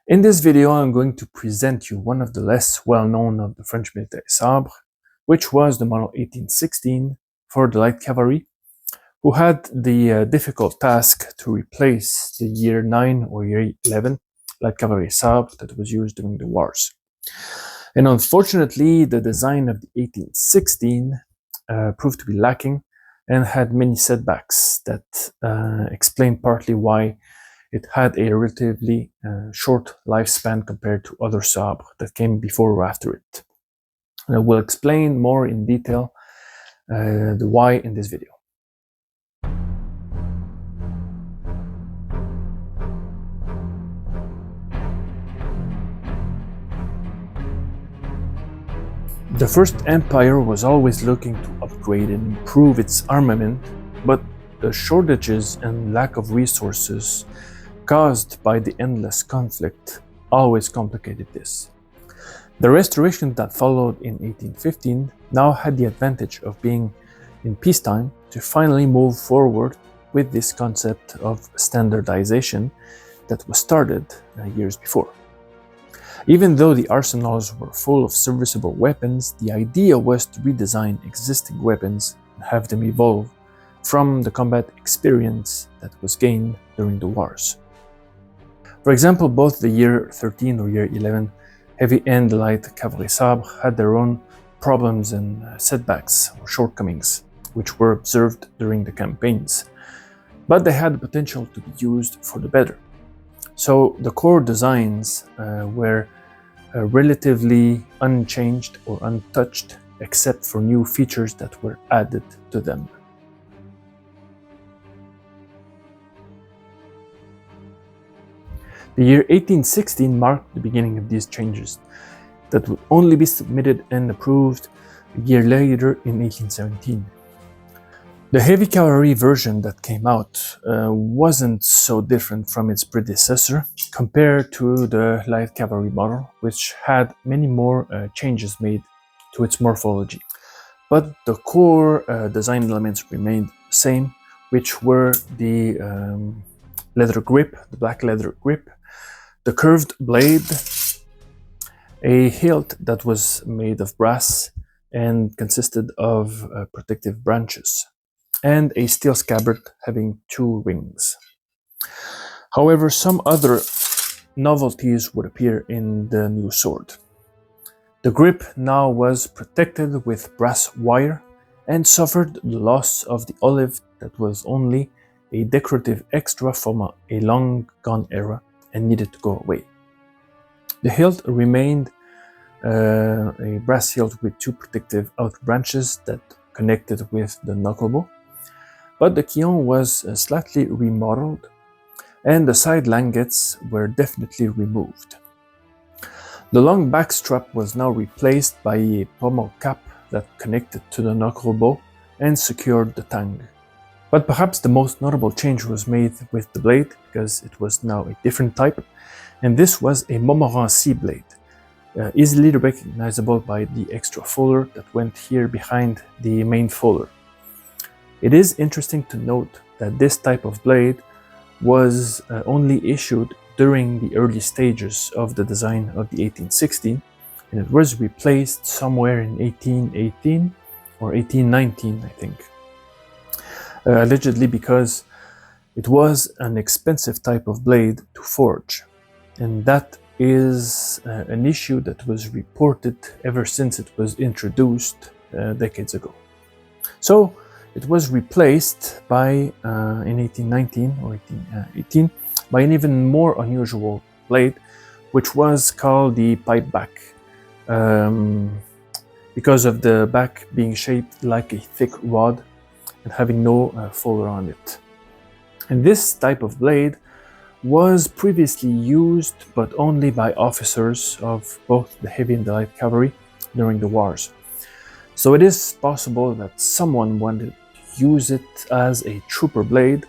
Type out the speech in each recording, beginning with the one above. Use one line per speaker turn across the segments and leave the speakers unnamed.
In this video, I'm going to present you one of the less well-known of the French military Sabre, which was the model 1816 for the Light Cavalry, who had the difficult task to replace the year 9 or year 11 Light Cavalry Sabre that was used during the wars. And unfortunately, the design of the 1816 proved to be lacking and had many setbacks that explain partly why it had a relatively short lifespan compared to other Sabre that came before or after it. And I will explain more in detail the why in this video. The First Empire was always looking to upgrade and improve its armament, but the shortages and lack of resources caused by the endless conflict always complicated this. The restoration that followed in 1815 now had the advantage of being in peacetime to finally move forward with this concept of standardization that was started years before. Even though the arsenals were full of serviceable weapons, the idea was to redesign existing weapons and have them evolve from the combat experience that was gained during the wars. For example, both the year 13 or year 11 heavy and light cavalry sabre had their own problems and setbacks or shortcomings, which were observed during the campaigns, but they had the potential to be used for the better. So the core designs were relatively unchanged or untouched, except for new features that were added to them. The year 1816 marked the beginning of these changes that would only be submitted and approved a year later in 1817. The heavy cavalry version that came out wasn't so different from its predecessor compared to the light cavalry model, which had many more changes made to its morphology. But the core design elements remained the same, which were the leather grip, the black leather grip, the curved blade, a hilt that was made of brass and consisted of protective branches, and a steel scabbard having 2 rings. However, some other novelties would appear in the new sword. The grip now was protected with brass wire and suffered the loss of the olive that was only a decorative extra from a long-gone era and needed to go away. The hilt remained a brass hilt with 2 protective outer branches that connected with the knucklebow, but the quillon was slightly remodeled and the side langets were definitely removed. The long backstrap was now replaced by a pommel cap that connected to the knucklebow and secured the tang. But perhaps the most notable change was made with the blade, because it was now a different type, and this was a Montmorency blade, easily recognizable by the extra fuller that went here behind the main fuller. It is interesting to note that this type of blade was only issued during the early stages of the design of the 1816, and it was replaced somewhere in 1818 or 1819, I think. Allegedly because it was an expensive type of blade to forge, and that is an issue that was reported ever since it was introduced decades ago. So it was replaced by, in 1819 or 1818, by an even more unusual blade, which was called the pipe back, because of the back being shaped like a thick rod and having no fuller on it. And this type of blade was previously used, but only by officers of both the heavy and the light cavalry during the wars. So it is possible that someone wanted to use it as a trooper blade,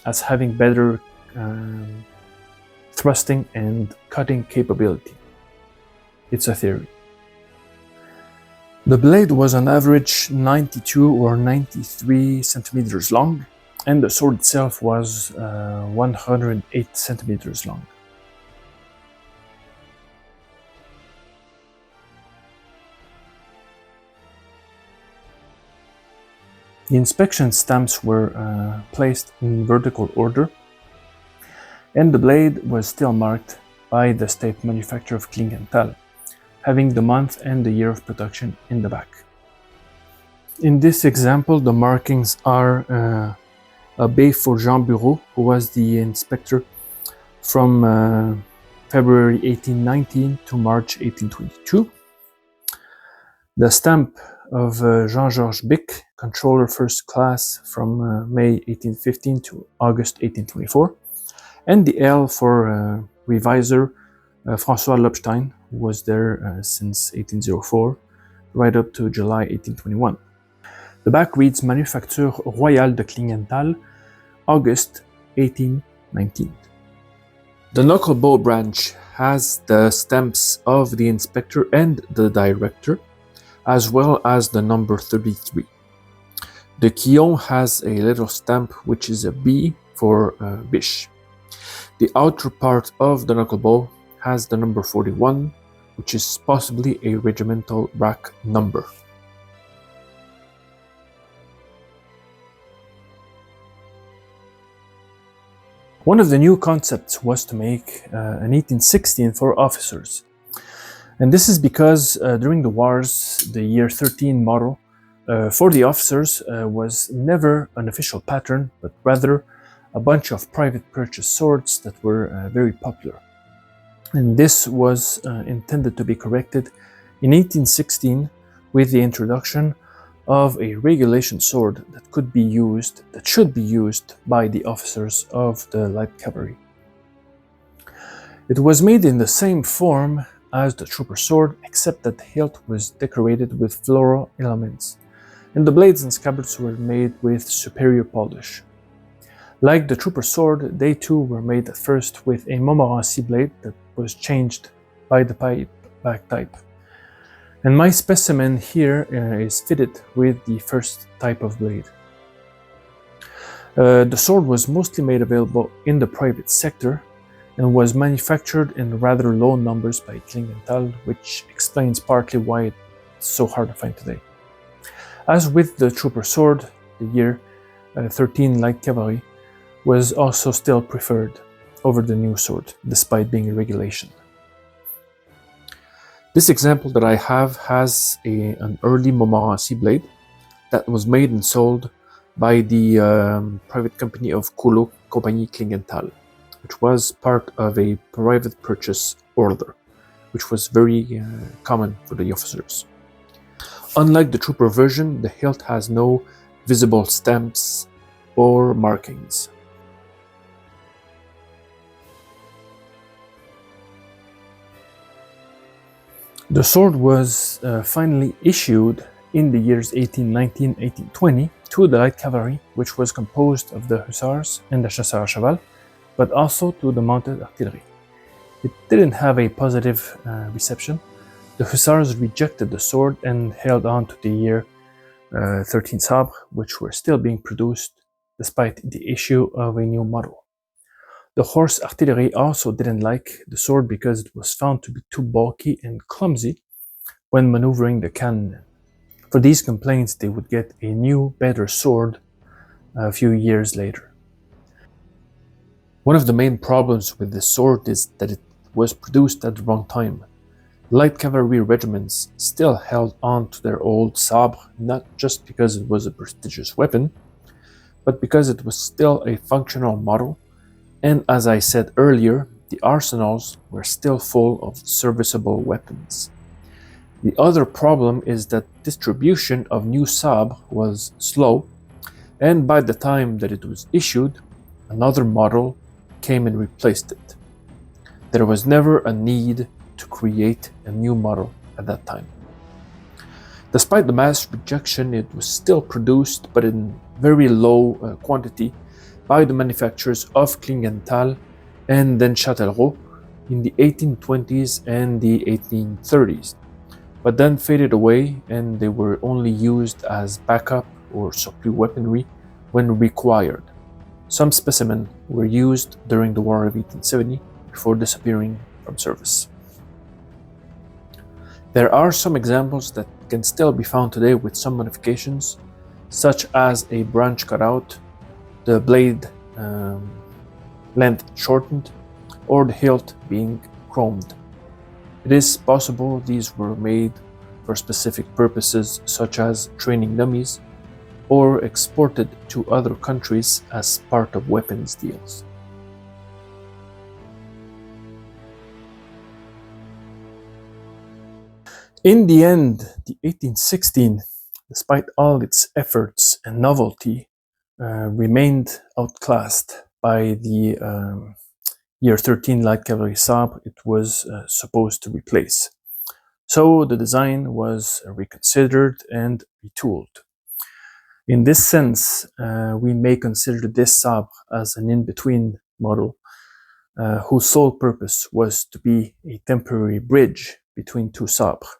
as having better thrusting and cutting capability. It's a theory. The blade was on average 92 or 93 centimeters long, and the sword itself was 108 centimeters long. The inspection stamps were placed in vertical order, and the blade was still marked by the state manufacturer of Klingenthal, having the month and the year of production in the back. In this example, the markings are Abbé for Jean Bureau, who was the inspector from February 1819 to March 1822. The stamp of Jean-Georges Bic, controller first class from May 1815 to August 1824. And the L for revisor François Lobstein, who was there since 1804, right up to July 1821. The back reads Manufacture Royale de Klingenthal, August 1819. The knuckle bow branch has the stamps of the inspector and the director, as well as the number 33. The quillon has a little stamp which is a B for biche. The outer part of the knuckle bow has the number 41, which is possibly a regimental rack number. One of the new concepts was to make an 1816 for officers. And this is because during the wars, the year 13 model for the officers was never an official pattern, but rather a bunch of private purchase swords that were very popular. And this was intended to be corrected in 1816 with the introduction of a regulation sword that should be used by the officers of the Light Cavalry. It was made in the same form as the trooper sword, except that the hilt was decorated with floral elements, and the blades and scabbards were made with superior polish. Like the trooper sword, they too were made at first with a Montmorency blade that was changed by the back type. And my specimen here is fitted with the first type of blade. The sword was mostly made available in the private sector and was manufactured in rather low numbers by Klingenthal, which explains partly why it's so hard to find today. As with the trooper sword, the year 13 Light Cavalry was also still preferred over the new sword, despite being a regulation. This example that I have has an early Montmorency blade that was made and sold by the private company of Colo Compagnie Klingenthal, which was part of a private purchase order, which was very common for the officers. Unlike the trooper version, the hilt has no visible stamps or markings. The sword was finally issued in the years 1819-1820 to the Light Cavalry, which was composed of the hussars and the chasseurs à cheval, but also to the mounted artillery. It didn't have a positive reception. The hussars rejected the sword and held on to the year 13 Sabre, which were still being produced despite the issue of a new model. The horse artillery also didn't like the sword because it was found to be too bulky and clumsy when maneuvering the cannon. For these complaints, they would get a new, better sword a few years later. One of the main problems with this sword is that it was produced at the wrong time. Light cavalry regiments still held on to their old sabre, not just because it was a prestigious weapon, but because it was still a functional model. And as I said earlier, the arsenals were still full of serviceable weapons. The other problem is that distribution of new Sabre was slow, and by the time that it was issued, another model came and replaced it. There was never a need to create a new model at that time. Despite the mass rejection, it was still produced, but in very low quantity, by the manufacturers of Klingenthal and then Châtellerault in the 1820s and the 1830s, but then faded away and they were only used as backup or surplus weaponry when required. Some specimens were used during the War of 1870 before disappearing from service. There are some examples that can still be found today with some modifications, such as a branch cutout, the blade length shortened, or the hilt being chromed. It is possible these were made for specific purposes, such as training dummies, or exported to other countries as part of weapons deals. In the end, the 1816, despite all its efforts and novelty, remained outclassed by the year 13 Light Cavalry Sabre it was supposed to replace. So the design was reconsidered and retooled. In this sense, we may consider this Sabre as an in-between model whose sole purpose was to be a temporary bridge between two Sabres.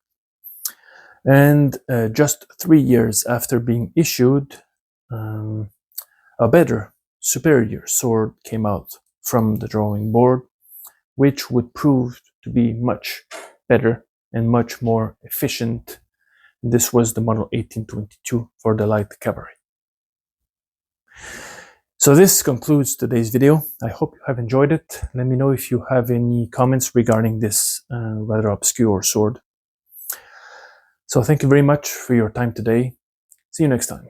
And just 3 years after being issued, a better, superior sword came out from the drawing board, which would prove to be much better and much more efficient. This was the model 1822 for the Light Cavalry. So this concludes today's video. I hope you have enjoyed it. Let me know if you have any comments regarding this rather obscure sword. So thank you very much for your time today. See you next time.